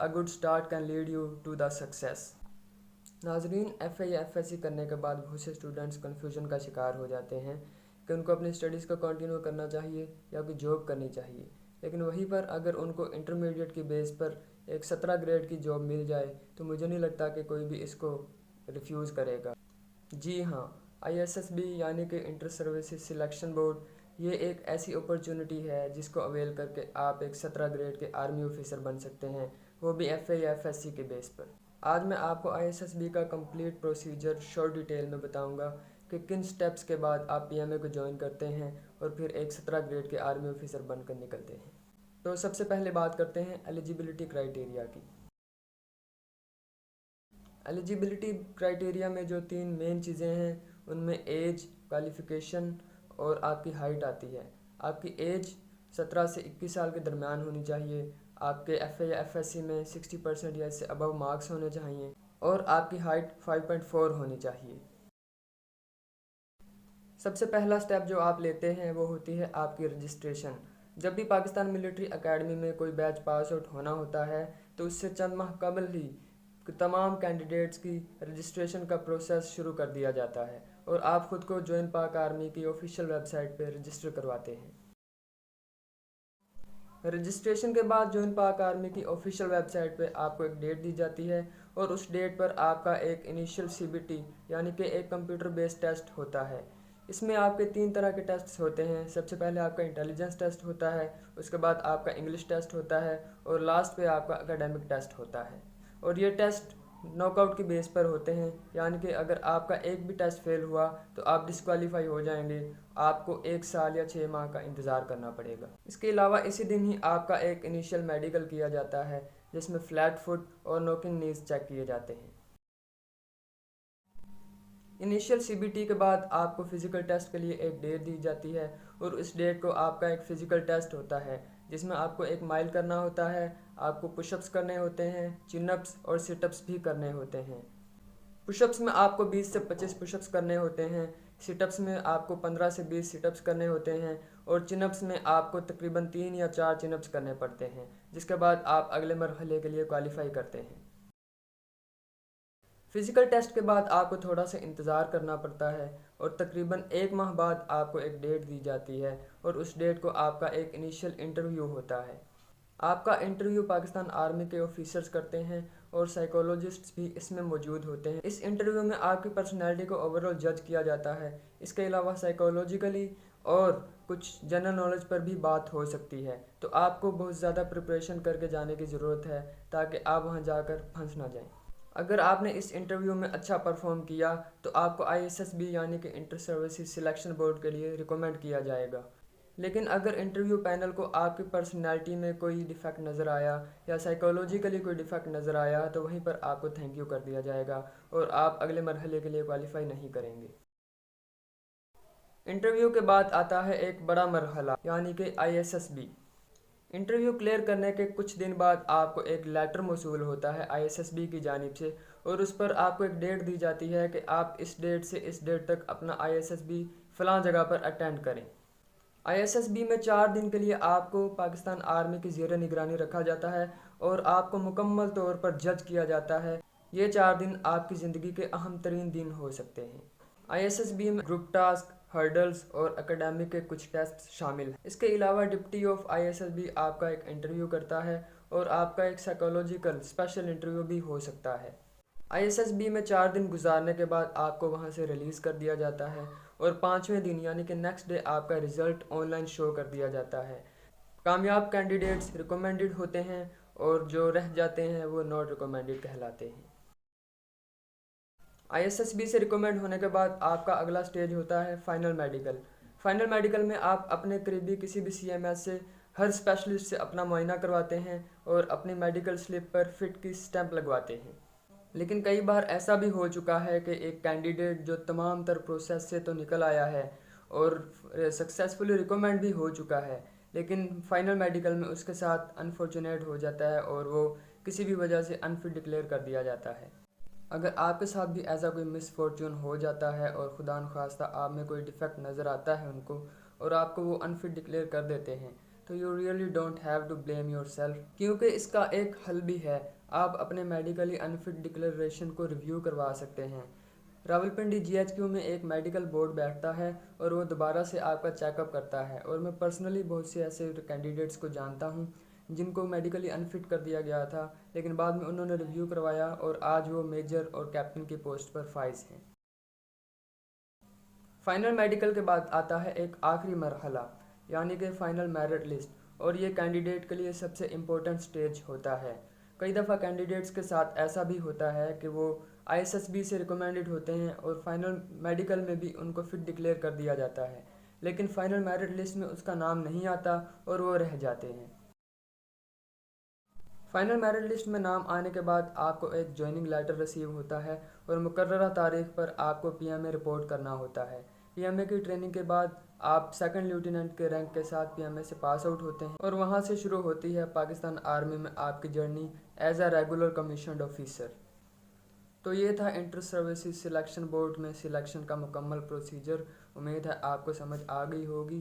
a good start can lead you to the success. ناظرین FA یا FSC کرنے کے بعد بہت سے اسٹوڈنٹس کنفیوژن کا شکار ہو جاتے ہیں کہ ان کو اپنی اسٹڈیز کو کنٹینیو کرنا چاہیے یا کوئی جاب کرنی چاہیے، لیکن وہیں پر اگر ان کو انٹرمیڈیٹ کی بیس پر ایک 17 گریڈ کی جاب مل جائے تو مجھے نہیں لگتا کہ کوئی بھی اس کو ریفیوز کرے گا۔ جی ہاں، ISSB یعنی کہ انٹر سروسز سلیکشن بورڈ یہ ایک ایسی اپرچونٹی ہے جس کو اویل کر کے آپ ایک 17 گریڈ کے آرمی آفیسر بن سکتے ہیں، وہ بھی FA یا FSC کے بیس پر۔ آج میں آپ کو ISSB کا کمپلیٹ پروسیجر شارٹ ڈیٹیل میں بتاؤں گا کہ کن سٹیپس کے بعد آپ PMA کو جوائن کرتے ہیں اور پھر ایک 17 گریڈ کے آرمی آفیسر بن کر نکلتے ہیں۔ تو سب سے پہلے بات کرتے ہیں ایلیجیبلٹی کرائٹیریا کی۔ ایلیجیبلٹی کرائٹیریا میں جو 3 مین چیزیں ہیں ان میں ایج، کوالیفیکیشن اور آپ کی ہائٹ آتی ہے۔ آپ کی ایج 17 سے 21 سال کے درمیان ہونی چاہیے، آپ کے FA یا FSC میں 60% یا اس سے ابو مارکس ہونے چاہیے، اور آپ کی ہائٹ 5.4 ہونی چاہیے۔ سب سے پہلا سٹیپ جو آپ لیتے ہیں وہ ہوتی ہے آپ کی رجسٹریشن۔ جب بھی پاکستان ملٹری اکیڈمی میں کوئی بیچ پاس آؤٹ ہونا ہوتا ہے تو اس سے چند ماہ قبل ہی تمام کینڈیڈیٹس کی رجسٹریشن کا پروسیس شروع کر دیا جاتا ہے اور آپ خود کو جوائن پاک آرمی کی آفیشیل ویب سائٹ پہ رجسٹر کرواتے ہیں۔ رجسٹریشن کے بعد جوائن پاک آرمی کی آفیشیل ویب سائٹ پہ آپ کو ایک ڈیٹ دی جاتی ہے اور اس ڈیٹ پر آپ کا ایک انیشیل CBT یعنی کہ ایک کمپیوٹر بیس ٹیسٹ ہوتا ہے۔ اس میں آپ کے 3 طرح کے ٹیسٹس ہوتے ہیں۔ سب سے پہلے آپ کا انٹیلیجنس ٹیسٹ ہوتا ہے، اس کے بعد آپ کا انگلش ٹیسٹ ہوتا ہے اور لاسٹ پہ آپ کا اکیڈمک ٹیسٹ ہوتا ہے، اور یہ ٹیسٹ ناک آؤٹ کی بیس پر ہوتے ہیں، یعنی کہ اگر آپ کا ایک بھی ٹیسٹ فیل ہوا تو آپ ڈسکوالیفائی ہو جائیں گے، آپ کو 1 سال یا 6 ماہ کا انتظار کرنا پڑے گا۔ اس کے علاوہ اسی دن ہی آپ کا ایک انیشیل میڈیکل کیا جاتا ہے جس میں فلیٹ فٹ اور نوکنگ نیز چیک کیے جاتے ہیں۔ انیشیل CBT کے بعد آپ کو فزیکل ٹیسٹ کے لیے ایک ڈیٹ دی جاتی ہے اور اس ڈیٹ کو آپ کا ایک فزیکل ٹیسٹ ہوتا ہے جس میں آپ کو 1 مائل کرنا ہوتا ہے، آپ کو پش اپس کرنے ہوتے ہیں، چن اپس اور سٹ اپس بھی کرنے ہوتے ہیں۔ پش اپس میں آپ کو 20 سے 25 پش اپس کرنے ہوتے ہیں، سٹ اپس میں آپ کو 15 سے 20 سٹ اپس کرنے ہوتے ہیں، اور چن اپس میں آپ کو تقریباً 3 یا 4 چن اپس کرنے پڑتے ہیں، جس کے بعد آپ اگلے مرحلے کے لیے کوالیفائی کرتے ہیں۔ فزیکل ٹیسٹ کے بعد آپ کو تھوڑا سا انتظار کرنا پڑتا ہے اور تقریباً 1 ماہ بعد آپ کو ایک ڈیٹ دی جاتی ہے اور اس ڈیٹ کو آپ کا ایک انیشیل انٹرویو ہوتا ہے۔ آپ کا انٹرویو پاکستان آرمی کے آفیسرز کرتے ہیں اور سائیکولوجسٹس بھی اس میں موجود ہوتے ہیں۔ اس انٹرویو میں آپ کی پرسنالٹی کو اوورآل جج کیا جاتا ہے۔ اس کے علاوہ سائیکولوجیکلی اور کچھ جنرل نالج پر بھی بات ہو سکتی ہے، تو آپ کو بہت زیادہ پریپریشن کر کے جانے کی ضرورت ہے تاکہ آپ وہاں جا کر پھنس نہ جائیں۔ اگر آپ نے اس انٹرویو میں اچھا پرفارم کیا تو آپ کو ISSB یعنی کہ انٹر سروسز سلیکشن بورڈ کے لیے ریکمینڈ کیا جائے گا، لیکن اگر انٹرویو پینل کو آپ کی پرسنالٹی میں کوئی ڈیفیکٹ نظر آیا یا سائیکولوجیکلی کوئی ڈیفیکٹ نظر آیا تو وہیں پر آپ کو تھینک یو کر دیا جائے گا اور آپ اگلے مرحلے کے لیے کوالیفائی نہیں کریں گے۔ انٹرویو کے بعد آتا ہے ایک بڑا مرحلہ یعنی کہ ISSB۔ انٹرویو کلیئر کرنے کے کچھ دن بعد آپ کو ایک لیٹر موصول ہوتا ہے ISSB کی جانب سے، اور اس پر آپ کو ایک ڈیٹ دی جاتی ہے کہ آپ اس ڈیٹ سے اس ڈیٹ تک اپنا ISSB فلاں جگہ پر اٹینڈ کریں۔ ISSB میں 4 دن کے لیے آپ کو پاکستان آرمی کی زیر نگرانی رکھا جاتا ہے اور آپ کو مکمل طور پر جج کیا جاتا ہے۔ یہ 4 دن آپ کی زندگی کے اہم ترین دن ہو سکتے ہیں۔ ISSB میں گروپ ٹاسک، ہرڈلز اور اکیڈمک کے کچھ ٹیسٹ شامل ہیں۔ اس کے علاوہ ڈپٹی آف ISSB آپ کا ایک انٹرویو کرتا ہے اور آپ کا ایک سائیکولوجیکل اسپیشل انٹرویو بھی ہو سکتا ہے۔ ISSB میں 4 دن گزارنے کے بعد آپ کو وہاں سے ریلیز کر دیا جاتا ہے اور 5ویں دن یعنی کہ نیکسٹ ڈے آپ کا رزلٹ آن لائن شو کر دیا جاتا ہے۔ کامیاب کینڈیڈیٹس ریکمینڈڈ ہوتے ہیں اور جو رہ جاتے ہیں وہ ناٹ ریکمینڈڈ کہلاتے ہیں۔ ISSB سے ریکمینڈ ہونے کے بعد آپ کا اگلا سٹیج ہوتا ہے فائنل میڈیکل۔ فائنل میڈیکل میں آپ اپنے قریبی کسی بھی CMS سے ہر اسپیشلسٹ سے اپنا معائنہ کرواتے ہیں اور اپنی میڈیکل سلپ پر فٹ کی سٹیمپ لگواتے ہیں۔ لیکن کئی بار ایسا بھی ہو چکا ہے کہ ایک کینڈیڈیٹ جو تمام تر پروسیس سے تو نکل آیا ہے اور سکسیزفلی ریکمینڈ بھی ہو چکا ہے، لیکن فائنل میڈیکل میں اس کے ساتھ انفارچونیٹ ہو جاتا ہے اور وہ کسی بھی وجہ سے انفٹ ڈکلیئر کر دیا جاتا ہے۔ اگر آپ کے ساتھ بھی ایسا کوئی مس فارچون ہو جاتا ہے اور خدا نخواستہ آپ میں کوئی ڈیفیکٹ نظر آتا ہے ان کو اور آپ کو وہ انفٹ ڈکلیئر کر دیتے ہیں، تو you really don't have to blame yourself, کیونکہ اس کا ایک حل بھی ہے۔ آپ اپنے میڈیکلی انفٹ ڈکلیریشن کو ریویو کروا سکتے ہیں۔ راولپنڈی جی ایچ کیو میں ایک میڈیکل بورڈ بیٹھتا ہے اور وہ دوبارہ سے آپ کا چیک اپ کرتا ہے، اور میں پرسنلی بہت سے ایسے کینڈیڈیٹس کو جانتا ہوں جن کو میڈیکلی انفٹ کر دیا گیا تھا، لیکن بعد میں انہوں نے ریویو کروایا اور آج وہ میجر اور کیپٹن کی پوسٹ پر فائز ہیں۔ فائنل میڈیکل کے بعد آتا ہے ایک آخری مرحلہ، یعنی کہ فائنل میرٹ لسٹ، اور یہ کینڈیڈیٹ کے لیے سب سے امپورٹنٹ سٹیج ہوتا ہے۔ کئی دفعہ کینڈیڈیٹس کے ساتھ ایسا بھی ہوتا ہے کہ وہ آئی ایس ایس بی سے ریکمینڈڈ ہوتے ہیں اور فائنل میڈیکل میں بھی ان کو فٹ ڈکلیئر کر دیا جاتا ہے، لیکن فائنل میرٹ لسٹ میں اس کا نام نہیں آتا اور وہ رہ جاتے ہیں۔ فائنل میرٹ لسٹ میں نام آنے کے بعد آپ کو ایک جوائننگ لیٹر ریسیو ہوتا ہے اور مقررہ تاریخ پر آپ کو پی ایم اے رپورٹ کرنا ہوتا ہے۔ پی ایم اے کی ٹریننگ کے بعد آپ سیکنڈ لیوٹیننٹ کے رینک کے ساتھ پی ایم اے سے پاس آؤٹ ہوتے ہیں، اور وہاں سے شروع ہوتی ہے پاکستان آرمی میں آپ کی journey as a regular commissioned officer. تو یہ تھا انٹر سروسز سلیکشن بورڈ میں سلیکشن کا مکمل پروسیجر۔ امید ہے آپ کو سمجھ آ گئی ہوگی۔